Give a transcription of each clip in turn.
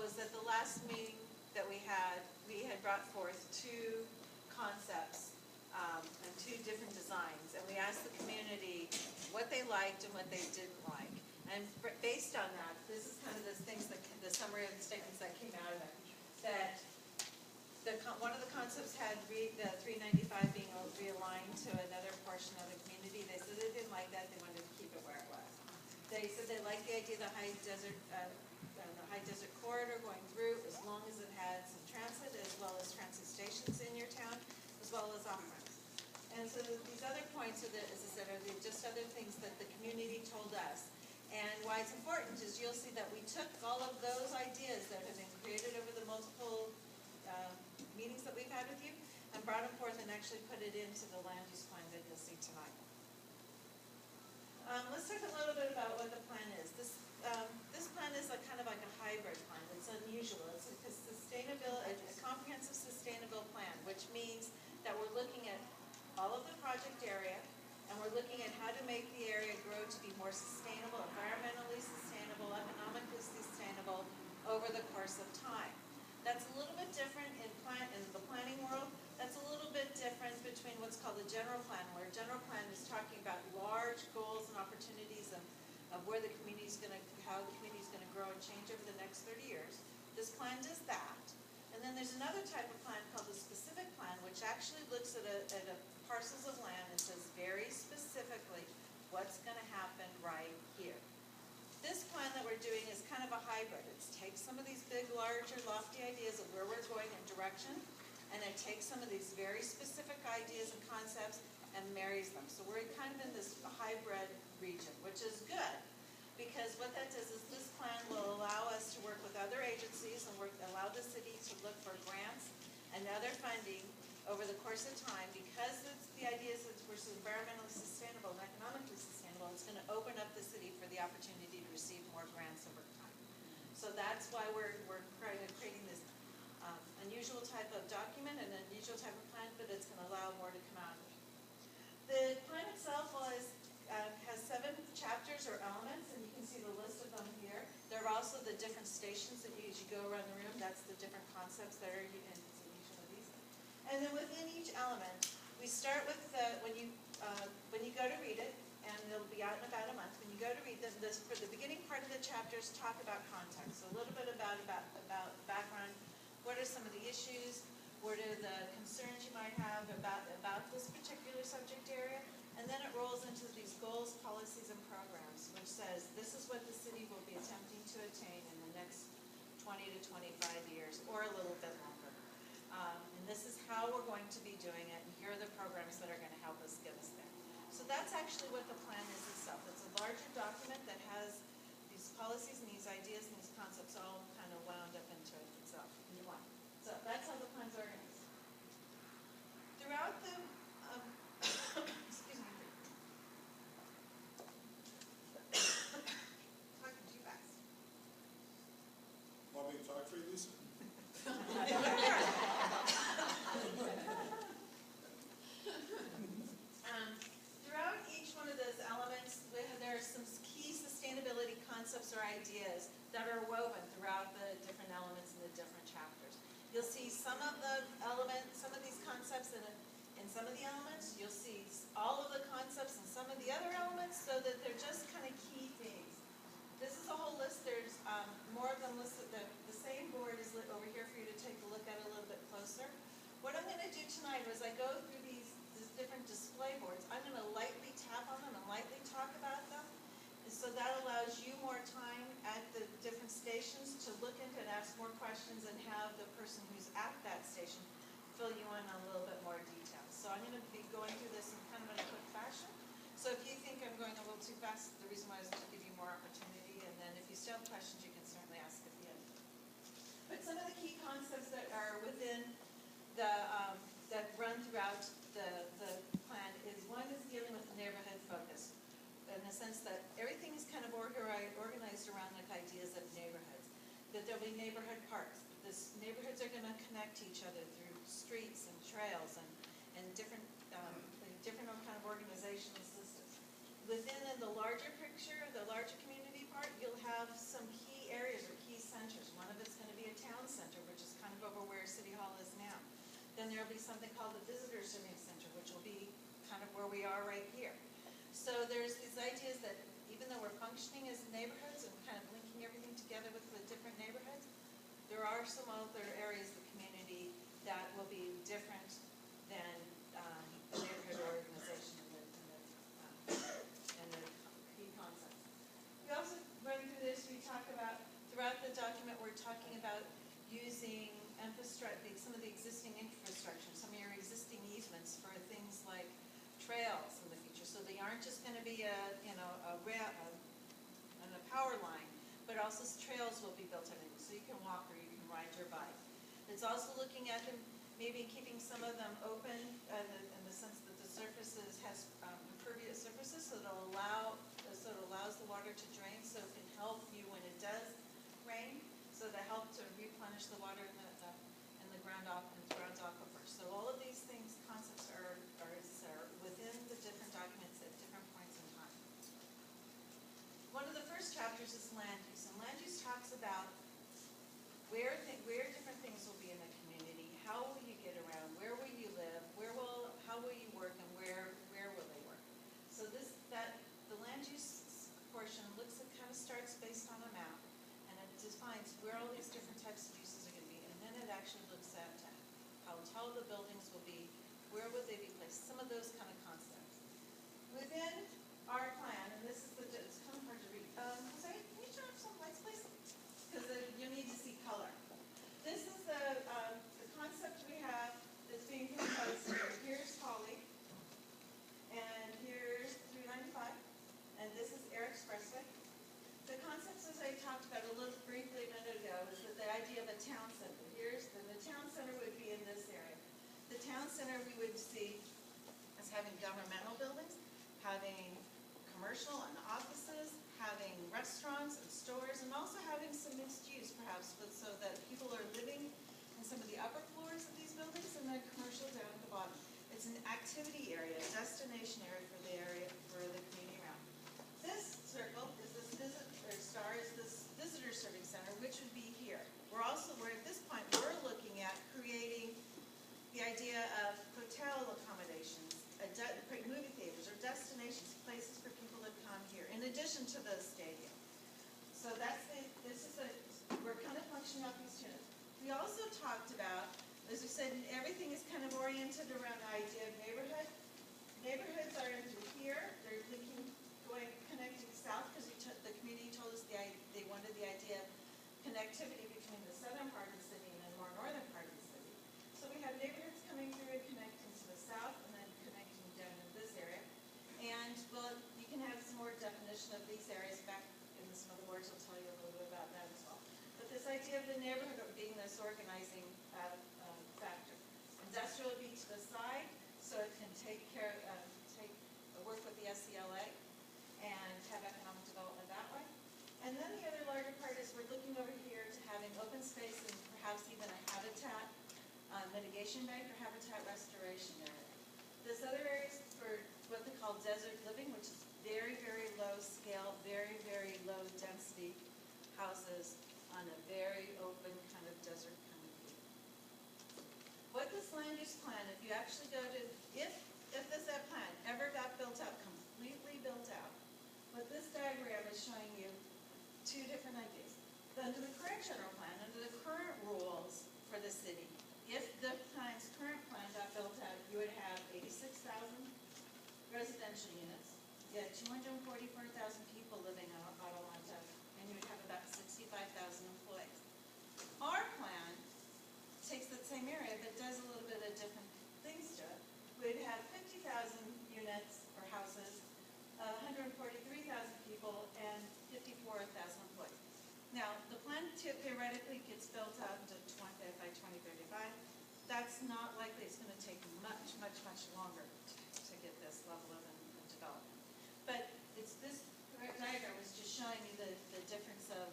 was at the last meeting that we had brought forth two concepts and two different designs, and we asked the community what they liked and what they didn't like. And based on that, this is kind of the things that the summary of the statements that came out of it. That one of the concepts had the 395 being realigned to another portion of the community. They said they didn't like that; they wanted to keep it where it was. They said they liked the idea of the high desert corridor going through, as long as it had some transit, as well as transit stations in your town, as well as off-ramps. And so these other points, as I said, are just other things that the community told us. And why it's important is you'll see that we took all of those ideas that have been created over the multiple meetings that we've had with you and brought them forth and actually put it into the land use plan that you'll see tonight. Let's talk a little bit about what the plan is. This plan is kind of like a hybrid plan. It's unusual. It's a comprehensive sustainable plan, which means that we're looking at all of the project area, and we're looking at how to make the area grow to be more sustainable, environmentally sustainable, economically sustainable over the course of time. That's a little bit different in the planning world. That's a little bit different between what's called the general plan, where a general plan is talking about large goals and opportunities of where the community is going to, how the community is going to grow and change over the next 30 years. This plan does that. And then there's another type of plan called the specific plan, which actually looks at a parcels of land and says very specifically what's going to happen right here. This plan that we're doing is kind of a hybrid. It takes some of these big, larger, lofty ideas of where we're going in direction, and it takes some of these very specific ideas and concepts and marries them. So we're kind of in this hybrid region, which is good, because what that does is this plan will allow us to work with other agencies and allow the city to look for grants and other funding over the course of time, because the idea is that we're environmentally sustainable and economically sustainable. It's going to open up the city for the opportunity to receive more grants over time. So that's why we're creating this unusual type of document and an unusual type of plan, but it's going to allow more to come out of it. The plan itself has 7 chapters or elements, and you can see the list of them here. There are also the different stations that as you go around the room, that's the different concepts that are in each one of these. And then within each element, we start with when you go to read it, and it'll be out in about a month. When you go to read them, for the beginning part of the chapters, talk about context, a little bit about background. What are some of the issues? What are the concerns you might have about this particular subject area? And then it rolls into these goals, policies, and programs, which says this is what the city will be attempting to attain in the next 20 to 25 years, or a little bit longer. And this is how we're going to be doing it, and here are the programs that are going to help us get us there. So that's actually what the plan is itself. It's a larger document that has these policies and these ideas and these concepts all kind of wound up into it itself. So that's how the plan's organized. Throughout the, excuse me. Talking too fast. Want me to talk for you, Lisa? Throughout each one of those elements, there are some key sustainability concepts or ideas that are woven throughout the different elements in the different chapters. You'll see some of the elements, some of these concepts in some of the elements. You'll see all of the concepts in some of the other elements, so that they're just kind of key things. This is a whole list. There's more of them listed. The same board is over here for you to take a look at a little bit closer. What I'm going to do tonight is I go through these different display boards. I'm going to lightly tap on them and lightly talk about them. And so that allows you more time at the different stations to look into and ask more questions, and have the person who's at that station fill you in on a little bit more detail. So I'm going to be going through this in kind of a quick fashion. So if you think I'm going a little too fast, the reason why is to give you more opportunity, and then if you still have questions, you can certainly ask at the end. But some of the key concepts that are within that run throughout the plan is, one is dealing with the neighborhood focus, in the sense that everything is kind of organized around like ideas of neighborhoods. That there'll be neighborhood parks. Neighborhoods are going to connect each other through streets and trails and different kind of organizational systems. Within the larger picture, the larger community part, you'll have some key areas or key centers. One of it's going to be over where City Hall is now. Then there'll be something called the Visitor Serving Center, which will be kind of where we are right here. So there's these ideas that even though we're functioning as neighborhoods and kind of linking everything together with the different neighborhoods, there are some other areas of the community that will be different than the neighborhood organization and the key concepts. We also run through this, we talk about, throughout the document, we're talking about using some of the existing infrastructure, some of your existing easements for things like trails in the future. So they aren't just going to be a power line, but also trails will be built in it, so you can walk or you can ride your bike. It's also looking at them, maybe keeping some of them open in the sense that the surfaces has impervious surfaces, so it allows the water to drain, so it can help you when it does rain, so to help to replenish the water in the ground aquifer. So all of these things, concepts are within the different documents at different points in time. One of the first chapters is land use, and land use talks about where different things will be in the community, how will you get around, where will you live, how will you work, and where will they work. So the land use portion kind of starts based on a map, and it defines where all these different types of uses are going to be, and then it actually looks at how tall the buildings will be, where would they be placed, some of those kind of concepts. Within our plan, and this is it's kind of hard to read. Jose, can you turn off some lights, please? Because you need to see color. This is the concept we have that's being proposed here. Here's Holly, and here's 395, and this is Air Expressway. The concepts, as I talked about a little briefly a minute ago, is that the idea of a town center. The town center would be in this area. The town center we would see as having governmental buildings, having commercial and offices, having restaurants and stores, and also having some mixed use perhaps, so that people are living in some of the upper floors of these buildings and then commercial down at the bottom. It's an activity area, a destination area for the community around. This circle is star is this visitor serving center, which would be here. We're at this point, we're looking at creating the idea of hotel accommodations, movie theaters or destinations, places for people to come here, in addition to the stadium. So we're kind of functioning off these two. We also talked about, as we said, everything is kind of oriented around the idea of neighborhood. Neighborhoods are into here. They're connecting south because the community told us they wanted the idea of connectivity between the southern part of the city and the more northern part of the city. So we have neighborhoods coming through and connecting to the south and then connecting down in this area. And you can have some more definition of these areas back in some of the words. I'll tell you a little bit about that as well. But this idea of the neighborhood being this organizing factor. Industrial would be to the side, so it can work with the SCLA and have economic development that way. And then the other larger part is we're looking over here to having open space and perhaps even a habitat mitigation bank or habitat restoration area. This other area is for what they call desert living, which is very, very low scale, very, very low density houses on a very open kind of desert kind of view. What this land use plan, if you actually go to, if this plan ever got built out, completely built out, what this diagram is showing you two different ideas. Under the current general plan, under the current rules for the city, if the current plan got built out, you would have 86,000 residential units. You had 244,000 people living in Adelanto, and you would have about 65,000 employees. Our plan takes that same area, but does a little bit of different things to it. We'd have 50,000 units or houses, 143,000 people, and 54,000 employees. Now, the plan theoretically gets built out by 2035. That's not likely. It's going to take much, much, much longer to get this level of development. But this diagram was just showing you the difference of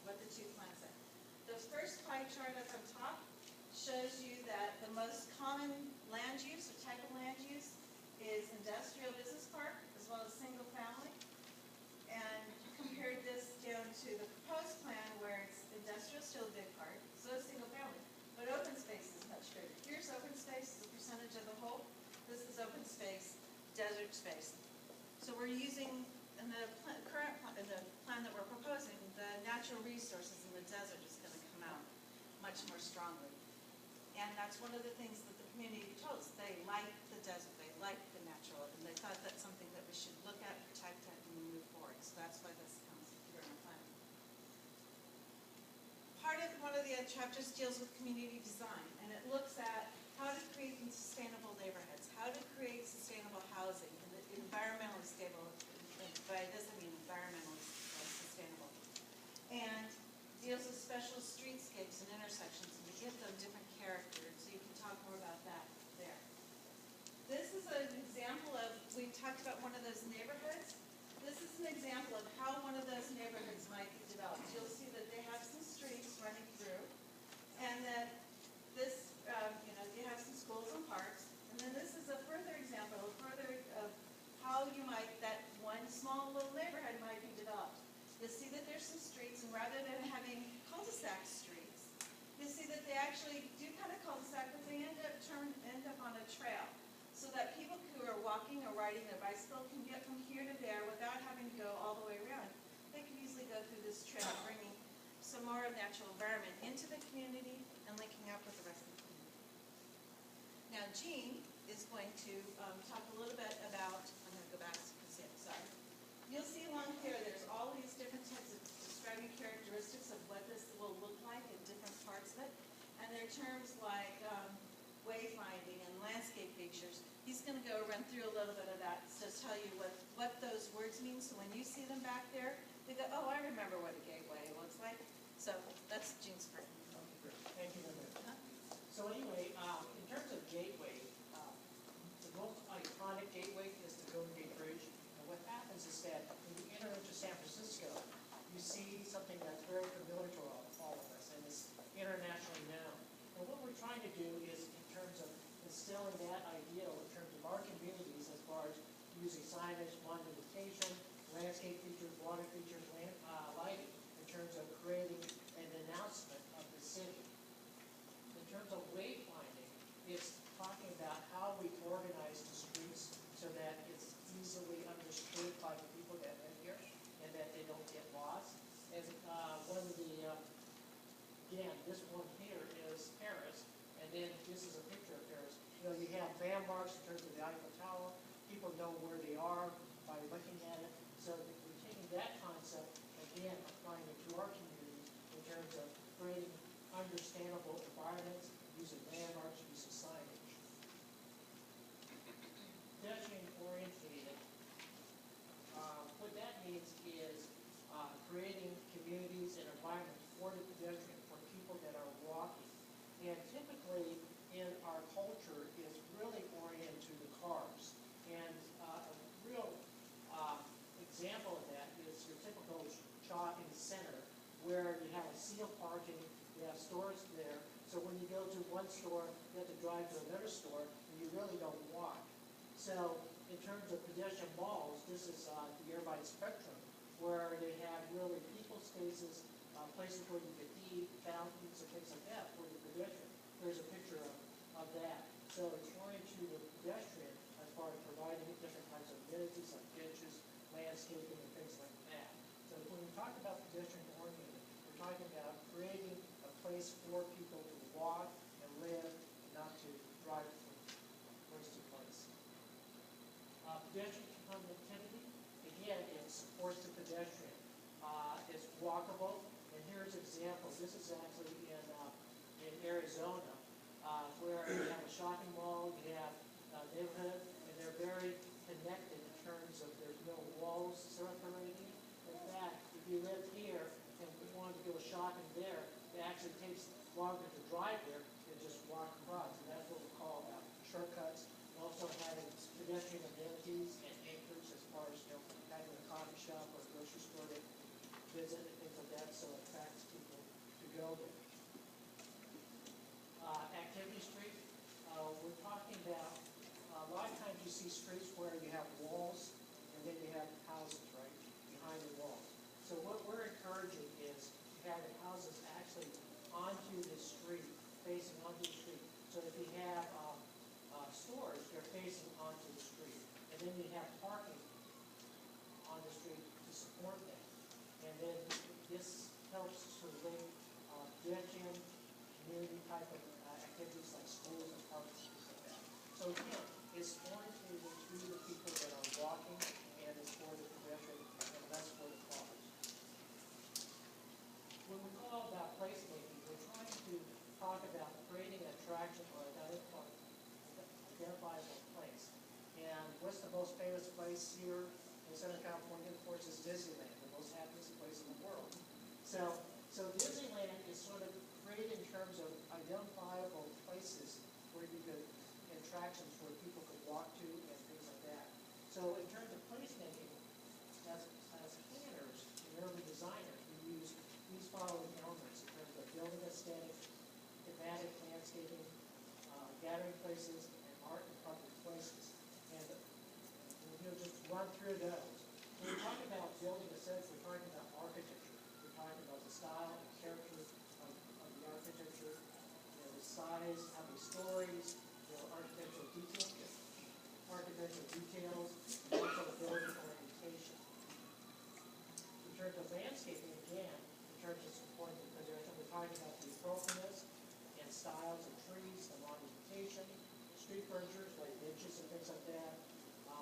what the two plans are. The first pie chart up on top shows you that the most common land use or type of land use is industrial business park as well as single family. And compared this down to the proposed plan where it's industrial still a big part, so is single space, desert space. So we're using, in the in the plan that we're proposing, the natural resources in the desert is going to come out much more strongly. And that's one of the things that the community told us. They like the desert, they like the natural, and they thought that's something that we should look at, protect it, and move forward. So that's why this comes here in the plan. One of the chapters deals with community design, and it looks at how to create sustainable neighborhoods, how to create sustainable housing, and environmentally stable. By this I mean environmentally sustainable. And deals with special streetscapes and intersections, and to give them different characters. So you can talk more about that there. This is an example of, we talked about one of those neighborhoods. This is an example of how one of those neighborhoods might be developed. You'll see that they have some streets running through, and that this, you have some schools and parks. And then this is a further example, of how you might, that one small little neighborhood might be developed. You'll see that there's some streets, and rather than having cul-de-sac streets, you'll see that they actually do kind of cul-de-sac, but they end up on a trail, so that people who are walking or riding their bicycle can get from here to there without having to go all the way around. They can easily go through this trail, bringing some more natural environment into the community and linking up with the rest of the community. Now, Jean is going to talk a little bit about, I'm going to go back so you can see it, sorry. You'll see along here, there's all these different types of describing characteristics of what this will look like in different parts of it. And there are terms like wayfinding and landscape features. He's going to go run through a little bit of that to tell you what those words mean. So when you see them back there, you go, oh, I remember what a gateway looks like. So that's Jean's part. Thank you, Linda. So anyway, in terms of gateway, the most iconic gateway is the Golden Gate Bridge. And what happens is that when you enter into San Francisco, you see something that's very familiar to all of us, and it's internationally known. And what we're trying to do is, in terms of instilling that ideal in terms of our communities, as far as using signage, monumentation, landscape features, water features, lighting, in terms of creating an announcement of the city. In terms of wayfinding, it's talking about how we organize the streets so that it's easily understood by the people that live here and that they don't get lost. And one of the, again, this one here is Paris, and then this is a picture of Paris. You have landmarks in terms of the Eiffel Tower. People know where they are by looking at it. So we're taking that concept, again, applying it to our community in terms of creating understandable environments, using landmarks, using signage. Pedestrian orientated. What that means is creating communities and environments for the pedestrian, for people that are walking. And typically in our culture is really oriented to the cars. And a real example of that is your typical shopping center where you have a sealed parking, you have stores there. So when you go to one store, you have to drive to another store, and you really don't walk. So in terms of pedestrian malls, this is the Irvine Spectrum, where they have really people spaces, places where you can eat, fountains, and things like that for the pedestrian. There's a picture of that. So it's oriented to the pedestrian as far as providing different types of amenities like benches, landscaping, and things like that. So when we talk about pedestrian oriented, we're talking about creating a place for people to walk and live, and not to drive from place to place. Pedestrian connectivity, again, it supports the pedestrian. It's walkable, and here's an example. This is actually in Arizona, where you have a shopping mall, you have a neighborhood, and they're very connected in terms of there's no walls separating. In fact, if you live here and wanted to go shopping there, it actually takes longer to drive there than just walk across. And that's what we call shortcuts. And also having pedestrian amenities and anchors as far as having a coffee shop or a grocery store to visit and things like that, so it attracts people to go there. Activity street, we're talking about a lot of times you see streets where you have walls and then you have houses right behind the walls. So what we're encouraging is to have the houses actually onto the street, facing onto the street. So if you have stores, they're facing onto the street. then you have parking on the street to support that. And then this helps to link pedestrian, community type of activities like schools and parks and things like that. So again, it's oriented to the people that are walking, and it's for the pedestrian and less for the cars. When we call about placemaking, we're trying to talk about creating an attraction or identifiable place. And what's the most famous place here in Southern California? Of course, is Disneyland, the most happiest place in the world. So Disneyland is sort of created in terms of identifiable places where you could, attractions where people could walk to and things like that. So in terms of placemaking, as planners and urban designers, we use these following elements in terms of building aesthetic, thematic landscaping, gathering places, and art and public places. And we'll just run through those. When we talk about building aesthetics, we're talking about architecture. We're talking about the style and character of the architecture, the size, how many stories, architectural details, and also the building orientation. In terms of landscaping, again, in terms of supporting the pedestrian, we're talking about the appropriateness and styles of trees, the ornamentation, street furniture like benches and things like that,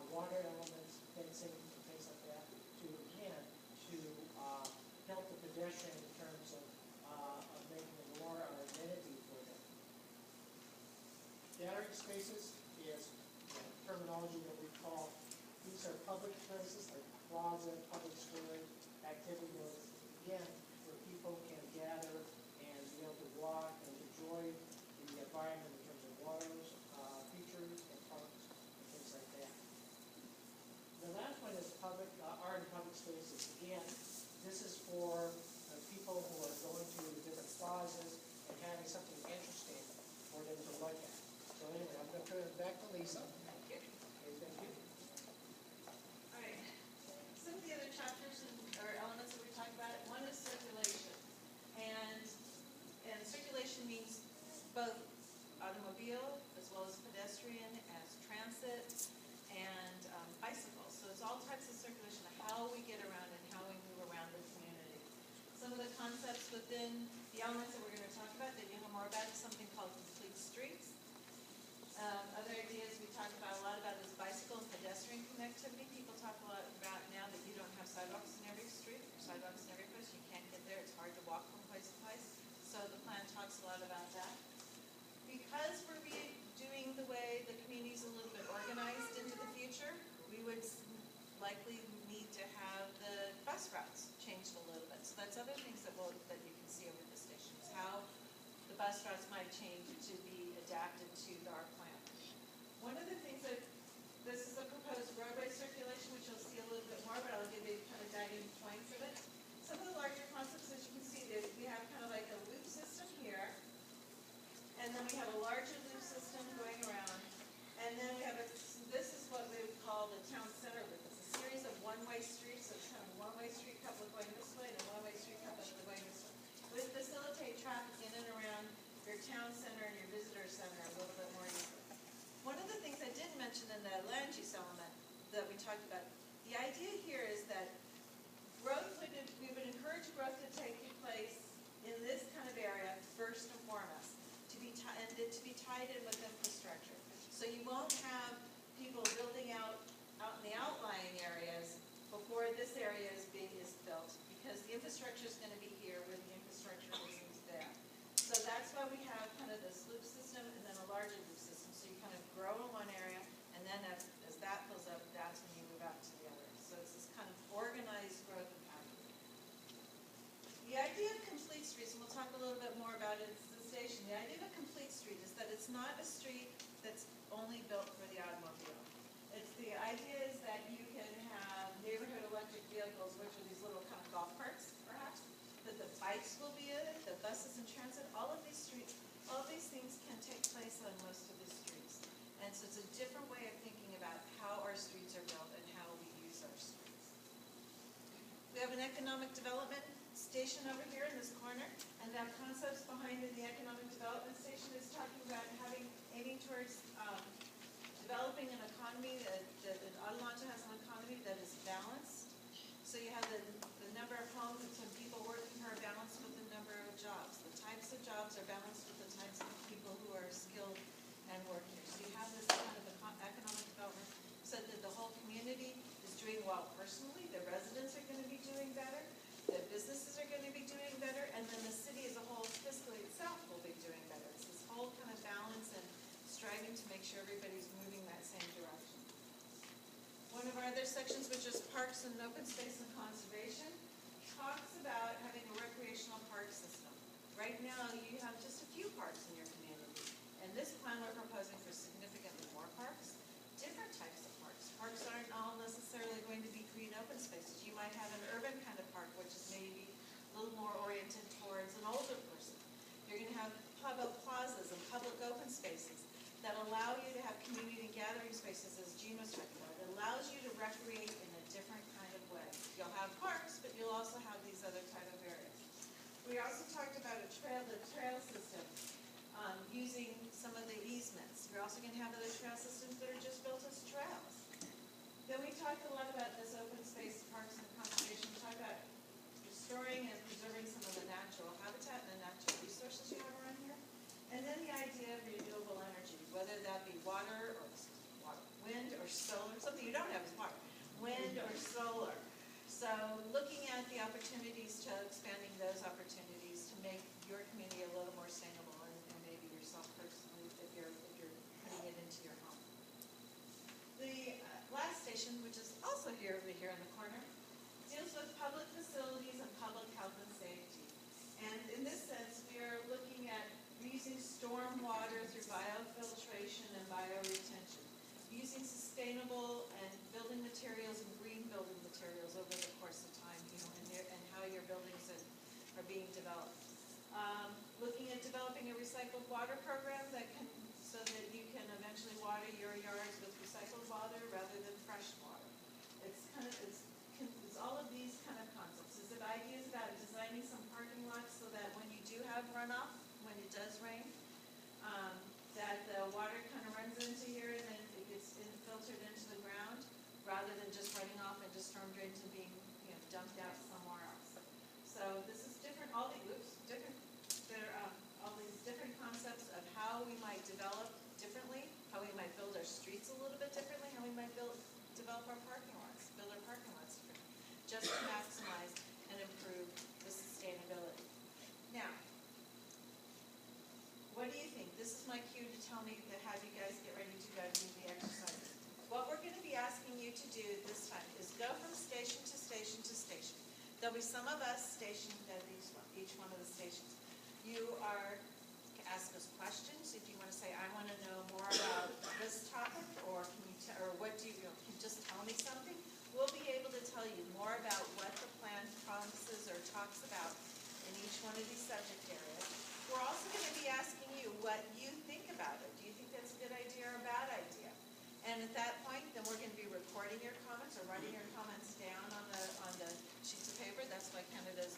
water elements, fencing, and things like that, to again to help the pedestrian in terms of making it more amenity for them. Gathering spaces is terminology that we call, these are public places like plaza, public square, activity areas, again, where people can gather and be able to walk and enjoy the environment in terms of waters, features, and parks, and things like that. The last one is public art and public spaces. Again, this is for people who are going to different plazas and having something interesting for them to look at. So anyway, I'm going to turn it back to Lisa. Thank you. Okay, thank you. All right. Some of the other chapters or elements that we talked about, one is circulation. And circulation means both automobile as well as pedestrian, as transit, and bicycles. So it's all types of circulation, how we get around and how we move around the community. Some of the concepts within the elements that we're going to talk about that you'll know more about is something called complete streets. Other ideas we talk about a lot about is bicycle and pedestrian connectivity. People talk a lot about now that you don't have sidewalks in every street or sidewalks in every place. You can't get there. It's hard to walk from place to place. So the plan talks a lot about that. Because we're doing the way the community's a little bit organized into the future, we would likely need to have the bus routes changed a little bit. So that's other things that you can see over the station is how the bus routes might change to be adapted to our plan. One of the things that this is a proposed roadway circulation, which you'll see a little bit more, but I'll give you kind of guiding points of it. Some of the larger concepts, as you can see, we have kind of like a loop system here, and then we have a larger loop system going around, and then we have this is what we would call the town center loop. It's a series of one-way streets, so it's kind of a one-way street couple going this way and a one-way street couple going this way. It would facilitate traffic in and around your town center and your visitor center a little bit more easily. One of the things I didn't mention in the land use element that we talked about, the idea here is that we would encourage growth to take place in this kind of area first and foremost, to be tied in with infrastructure. So you won't have people building out in the outlying areas before this area is built, because the infrastructure is going to be here where the infrastructure isn't there. So that's why we have kind of this loop system and then a larger loop system. So you kind of grow in one area, and then as that fills up, that's when you move out to the other. So it's this kind of organized growth and pattern. The idea of complete streets, and we'll talk a little bit more about it at the station, the idea of a complete street is that it's not a street that's only built for the automobile. The idea is that you can have neighborhood electric vehicles, which are these little kind of golf carts, perhaps, that the bikes will be in it, the buses and transit, all of these streets, all of these things can take place on most of the streets. And so it's a different way of thinking about how our streets are built and how we use our streets. We have an economic development station over here in this corner, and the concepts behind the economic development station is talking about aiming towards developing an economy that that Adelanto has an economy that is balanced. So you have the number of homes and some people working are balanced with the number of jobs. The types of jobs are balanced with the types of people who are skilled and working. So you have this kind of economic development so that the whole community is doing well personally, the residents are going to be doing better, the businesses are going to be doing better, and then the city as a whole fiscally itself will be doing better. It's this whole kind of balance and striving to make sure everybody's moving that same direction. One of our other sections, which is parks and open space and conservation, talks about having a recreational park system. Right now, you have just a few parks in your community. And this plan, we're proposing for significantly more parks, different types of parks. Parks aren't all necessarily going to be green open spaces. You might have an urban kind of park, which is maybe a little more oriented towards an older person. You're going to have public plazas and public open spaces that allow you to have community gathering spaces, as Jean was talking about. It allows you to recreate in a different kind of way. You'll have parks, but you'll also have these other type of areas. We also talked about the trail system, using some of the easements. We're also going to have other trail systems that are just built as trails. Then we talked a lot about this open space, parks and conservation. We talked about restoring and preserving some of the natural habitat and the natural resources you have around here. And then the idea of renewable energy, whether that be water or wind or solar, something you don't have is water, wind or solar. So looking at the opportunities to expanding those opportunities to make your community a little more sustainable and maybe yourself personally if you're putting it into your home. The last station, which is also over here in the corner, deals with public facilities and public health and safety. And in this sense, we are looking at reusing storm water through biofiltration and bioretention, using sustainable and building materials and green building materials over the course of time, and how your buildings are being developed. Looking at developing a recycled water program so that you can eventually water your yards with recycled water rather than fresh water. It's all of these kind of concepts. It's ideas about designing some parking lots so that when you do have runoff, when it does rain, that the water kind of runs into here and then it gets filtered into the ground rather than just running off into storm drains and being dumped out somewhere else. So this is different. All these different concepts of how we might develop differently, how we might build our streets a little bit differently, how we might develop our parking lots, build our parking lots differently, just to maximize and improve the sustainability. Now, what do you think? This is my cue to tell me to have you guys get ready to go do the exercises. What we're going to be asking you to do this time is go from station to station to station. There'll be some of us stationed at each one of the stations. You are to ask us questions. If you want to say, I want to know more about this topic, or can you can you just tell me something? We'll be able to tell you more about what the plan promises or talks about in each one of these subject areas. We're also going to be asking you what you think about it. Do you think that's a good idea or a bad idea? And at that point, then we're going to be recording your comments or writing your comments down on the sheets of paper. That's why Canada's